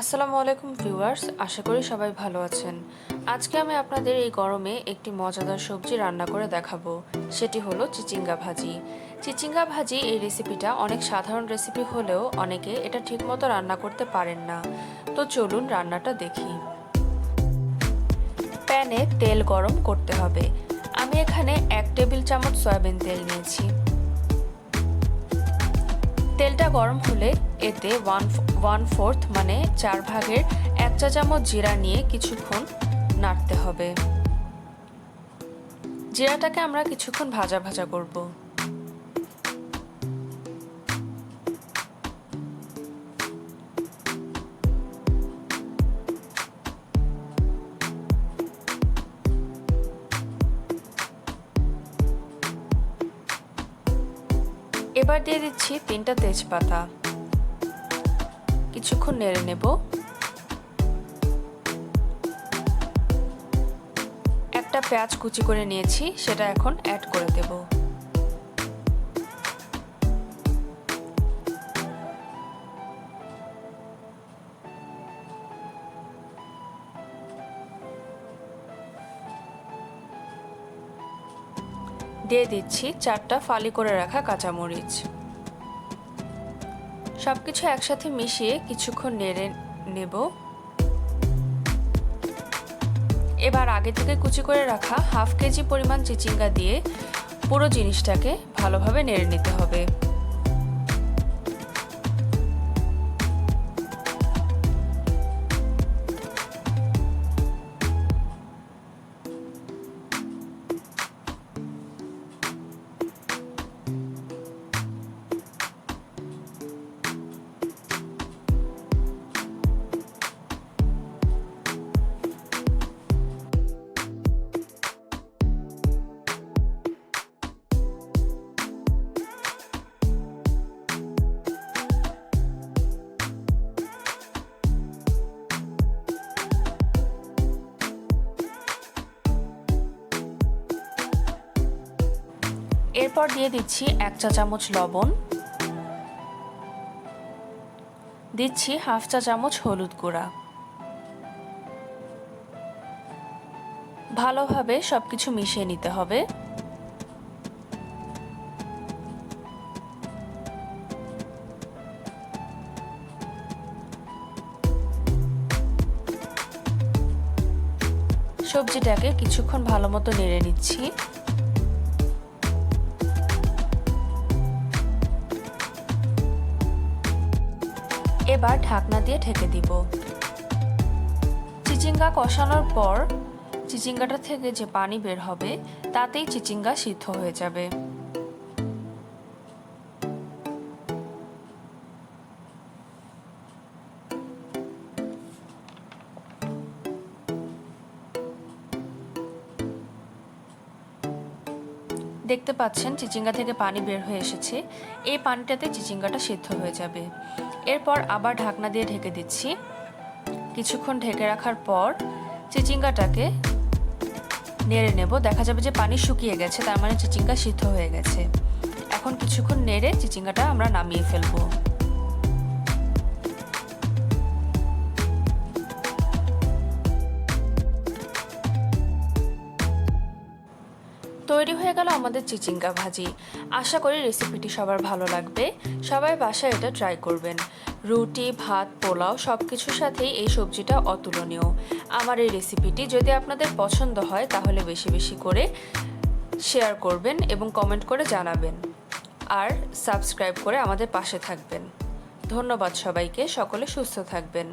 আসসালামু আলাইকুম ভিউয়ার্স, আশা করি সবাই ভালো আছেন। আজকে আমি আপনাদের এই গরমে একটি মজাদার সবজি রান্না করে দেখাবো। সেটি হলো চিচিঙ্গা ভাজি। চিচিঙ্গা ভাজি এই রেসিপিটা অনেক সাধারণ রেসিপি হলেও অনেকে এটা ঠিকমতো রান্না করতে পারেন না। তো চলুন রান্নাটা দেখি। প্যানে তেল গরম করতে হবে। আমি এখানে 1 টেবিল চামচ সয়াবিন তেল নিয়েছি। তেলটা গরম হলে এতে 1/4 মানে 4 ভাগের 1 চা চামচ জিরা নিয়ে কিছুক্ষণ নাড়তে হবে। জিরাটাকে আমরা কিছুক্ষণ ভাজা ভাজা করব। এবার দিয়ে দিচ্ছি 3টা তেজপাতা। কিছুক্ষণ নেড়ে নেব। একটা পেঁয়াজ কুচি করে নিয়েছি, সেটা এখন অ্যাড করে দেব। দিয়ে দিচ্ছি 4টা ফালি করে রাখা কাঁচামরিচ। সবকিছু একসাথে মিশিয়ে কিছুক্ষণ নেড়ে নেব। এবার আগে থেকে কুচি করে রাখা হাফ কেজি পরিমাণ চিচিঙ্গা দিয়ে পুরো জিনিসটাকে ভালোভাবে নেড়ে নিতে হবে। এরপর দিয়ে দিচ্ছি 1 চা চামচ লবণ, দিচ্ছি হাফ চা চামচ হলুদ গুঁড়া। ভালোভাবে সবকিছু মিশিয়ে নিতে হবে। সবজিটাকে কিছুক্ষণ ভালো মতো নেড়ে নিচ্ছি। এবার ঢাকনা দিয়ে ঢেকে দিব। চিচিঙ্গা কষানোর পর চিচিঙ্গাটা থেকে যে পানি বের হবে তাতেই চিচিঙ্গা সিদ্ধ হয়ে যাবে। দেখতে পাচ্ছেন চিচিঙ্গা থেকে পানি বের হয়ে এসেছে। এই পানিটাতে চিচিঙ্গাটা সিদ্ধ হয়ে যাবে। এরপর আবার ঢাকনা দিয়ে ঢেকে দিচ্ছি। কিছুক্ষণ ঢেকে রাখার পর চিচিঙ্গাটাকে নেড়ে নেব। দেখা যাবে যে পানি শুকিয়ে গেছে, তার মানে চিচিঙ্গা সিদ্ধ হয়ে গেছে। এখন কিছুক্ষণ নেড়ে চিচিঙ্গাটা আমরা নামিয়ে ফেলবো। তৈরি হয়ে গেল আমাদের চিচিঙ্গা ভাজি। আশা করি রেসিপিটি সবার ভালো লাগবে। সবাই বাসায় এটা ট্রাই করবেন। রুটি, ভাত, পোলাও সব কিছুর সাথেই এই সবজিটা অতুলনীয়। আমার এই রেসিপিটি যদি আপনাদের পছন্দ হয় তাহলে বেশি বেশি করে শেয়ার করবেন এবং কমেন্ট করে জানাবেন। আর সাবস্ক্রাইব করে আমাদের পাশে থাকবেন। ধন্যবাদ সবাইকে। সকলে সুস্থ থাকবেন।